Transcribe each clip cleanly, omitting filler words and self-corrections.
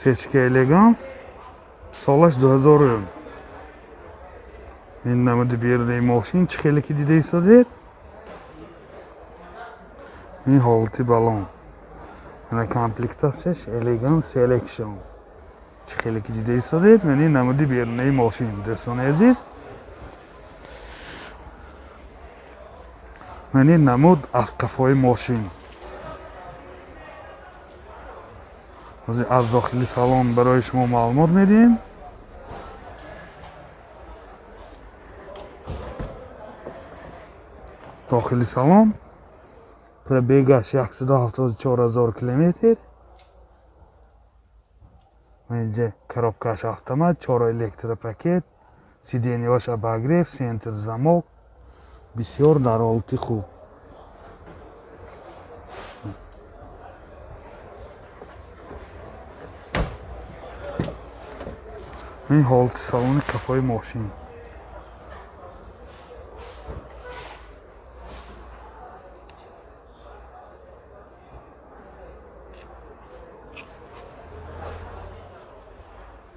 Свечка Elegance. Солаш 2000. این نمود بیرون ماشین چه خیلی که دیده ایستاده این حالتی بالون این کامپلیکتاسیش Elegance Selection چه خیلی که دیده ایستاده من این نمود بیرون ماشین دوستان عزیز من این نمود از قفای ماشین از داخلی سالن برای شما معلومات میدیم داخلی سالن پربیگش 174,000 کیلومتر و اینجا коробкаш автомат 4 електропакет сиденьяш обогрев центр замок бисёр дар ҳолати хуб این حالت سالن کفای ماشین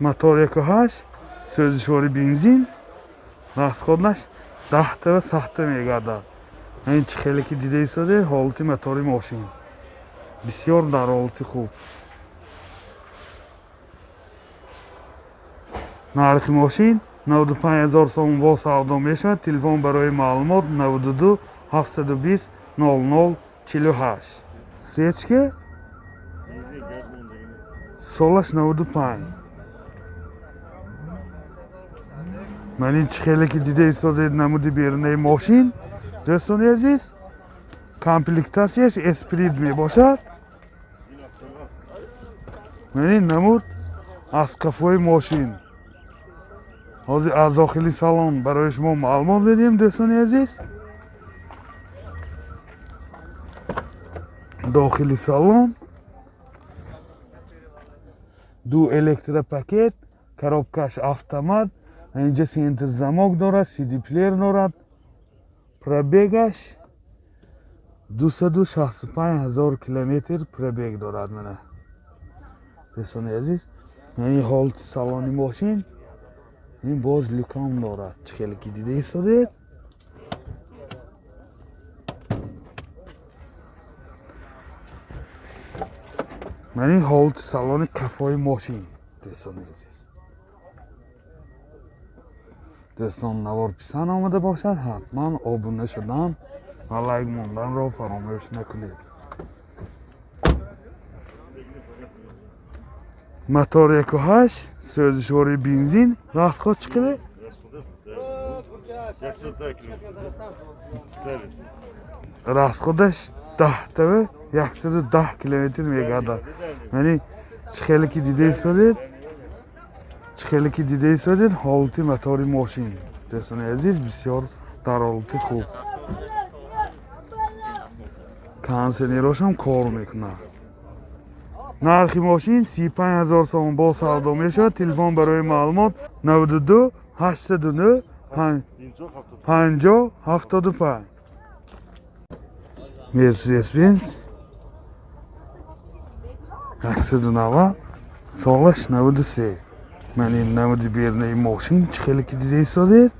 мотор 1.8 сӯзишвори бензин расходнаш 10 та ва сахта мегардад ин чӣ хеле ки дида истоде ҳолати мотори мошин бисёр дар ҳолати хуб нархи мошин 95,000 сом бо савдо мешавад телефон барои маълумот 92 720 00 48 свечка солаш 95 من این چه خیلی که دیده ایستاده نمودی بیرونه ماشین دوستان عزیز کامپلیکتاسیش اسپرید می باشد من این نمود از قفای ماشین از داخلی سالن برای شما معلومات بدیم دوستان عزیز داخلی سالن دو الکتروپاکت коробкаш автомат اینجا سنتر замок دارد CD پلیر دارد پربیگش 265,000 کیلومتر پربیگ دارد منه دوستان عزیز یعنی حالت سالن ماشین این باز لوکام دارد چه خیلی که دیده ایستاده من این حالت سالن کفای ماشین دوستان عزیز دوستان نوار پسند آمده باشد حتما آبونه شدن و لایک موندن را فراموش نکنید мотор 1.8 сӯзишвори бензин расход чӣ қадар расходаш 10 та ва 110 километр мегардад яъне чӣ хеле ки дида истодед چه خیلی که دیده ایستادید حالتی мотори ماشین دوستان عزیز بسیار در حالت خوب کانسلراش هم کار میکنه نرخی ماشین 35,000 سوم با سودا میشود تلفن برای معلومات 92 809 50 75 مرسیدس بنز 190 سالش 93 من این نمودی بیرونه ماشین چه خیلی که دیده ایستاده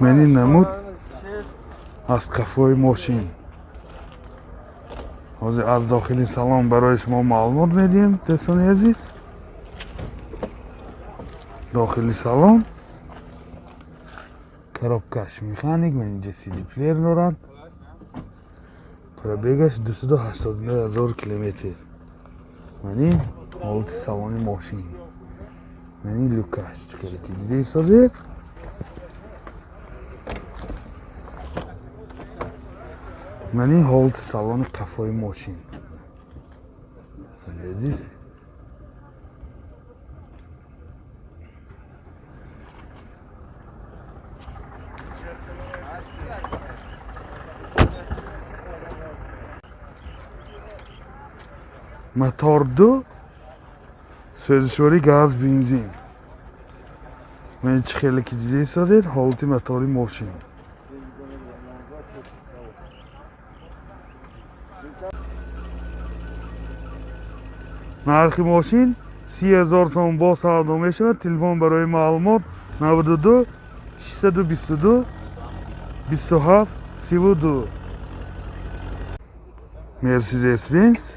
من این نمود از قفای ماشین از داخلی سالن برای شما معلومات میدیم دوستان عزیز داخلی سالن коробкаш механик من اینجا CD پلیر دارد پربیگش 289,000 کیلومتر من این حالت سالن ماشین من این لوکاش چه خیلی که دیده ایستاده من این حالت سالن قفای ماشین عزیز мотор 2 сӯзишвори газ бензин من چه خیلی که دیده ایستادید حالتی мотори ماشین нархи мошин 30,000 сом бо савдо мешавад. Телефон барои маълумот 92 622 27 32. Mercedes Benz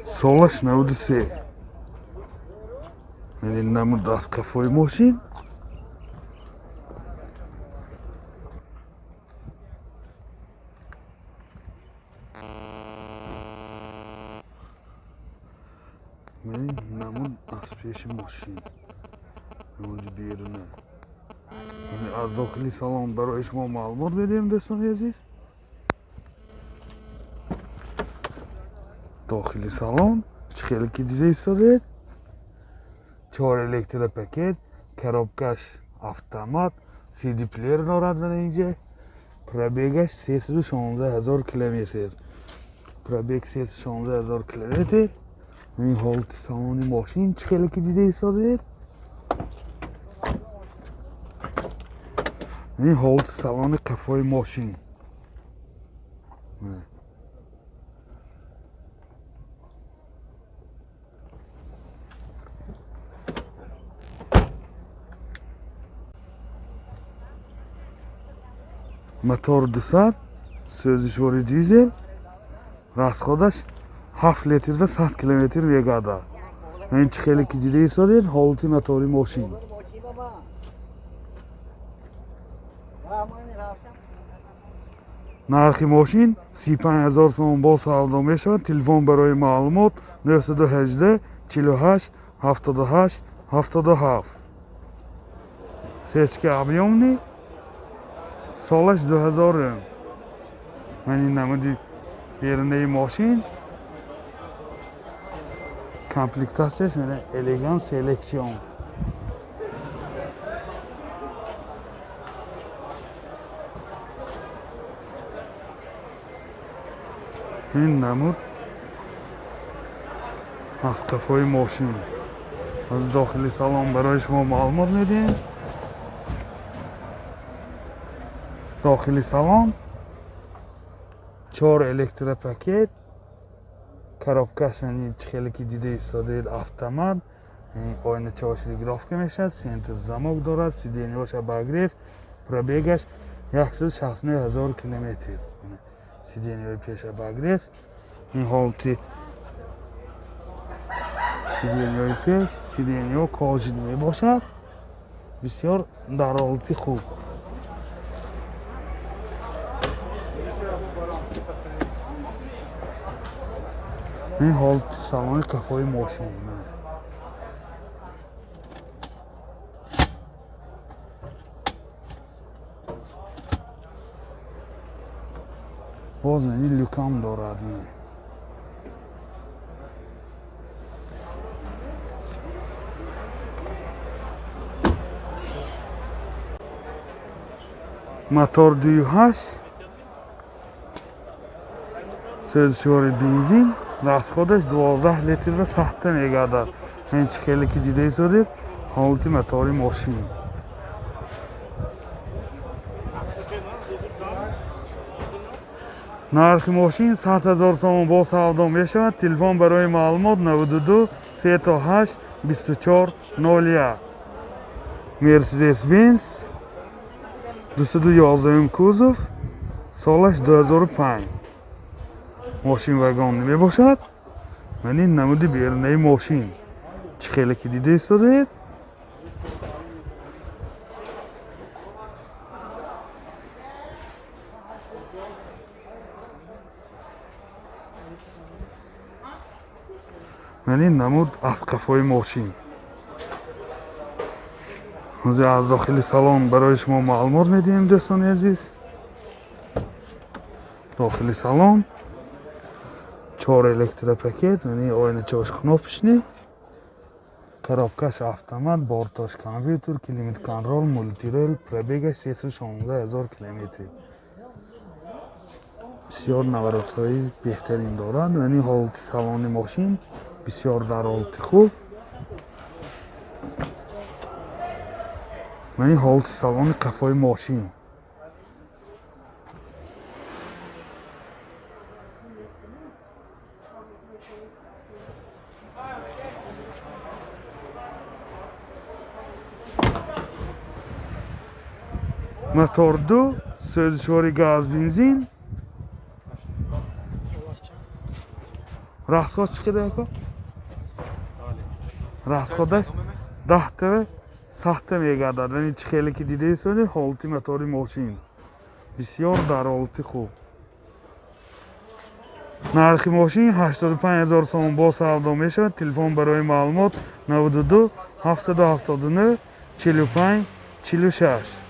солаш 93. Менин намуд аз қафои мошин. Менин намуд аз пеши мошин. Намуди беруна. аз дохили салон барои шумо маълумот медиҳем дӯстони азиз. дохили салон чӣ хеле ки дида истодед. 4 электропакет, коробкаш автомат, CD плеер дорад дар инҷа. пробегаш 316,000 километр. пробег 316,000 километр. ин ҳолати салони мошин чӣ хеле ки дида истодед. ин ҳолати салони қафои мошин. мотор 200 сӯзишвори дизел. расходаш 7 литр ва 100 километр мегардад. ин чӣ хеле ки дида истодед ҳолати мотори мошин. нархи мошин 35,000 сом бо савдо мешавад. телефон барои маълумот 918 48 78 77. сечка объёмный. солаш 2000. Менин намуди берунаи мошин. комплектасияш мена элегант селексион. ин намуд аз қафои мошин. аз дохили салон барои шумо маълумот медиҳем. дохили салон 4 электропакет, коробкаш чӣ хеле ки дида истодед автомат. ойначаҳо телеграфка мешавад. сентр замок дорад. сиденияш обогрев. пробегаш 169,000 километр. сиденияи пеш обогрев. ин ҳолати сиденияи пеш. сиденияҳо кожини мебошад. бисёр дар ҳолати хуб. ин ҳолати салони қафои мошин. боз мени люкам дорад. мотор 2.8 сӯзишвори бензин. расходаш 12 литр ва 100 мегардад. ин чӣ хеле ки дида истодед ҳолати мотори мошин. нархи мошин 100,000 сом бо савдо мешавад. телефон барои маълумот 92 38 24 01. Mercedes Benz 211 кузов. солаш 2005. мошин вагонӣ мебошад. менин намуди берунаи мошин. чӣ хеле ки дида истодед. менин намуд аз қафои мошин. ҳозир аз дохили салон барои шумо маълумот медиҳем дӯстони азиз. дохили салон 4 электропакет. ойначаҳош кнопочный. коробкаш автомат. бортош компютер. климат контрол. мультирол. пробегаш 316,000 километр. бисёр наворотҳои беҳтарин дорад. ҳолати салони мошин бисёр дар ҳолати хуб. ҳолати салони қафои мошин. Motor 2, so'zishvoriy gaz benzin. Расход chiqadi aka? Расходаш 10 TV 100 мегадад, یعنی 42 соли ҳолати мотори мошин. Бисёр дар ҳолати хуб. Нархи мошин 85000 сом бо савдо мешавад. Телефон барои маълумот 92 779 45 46.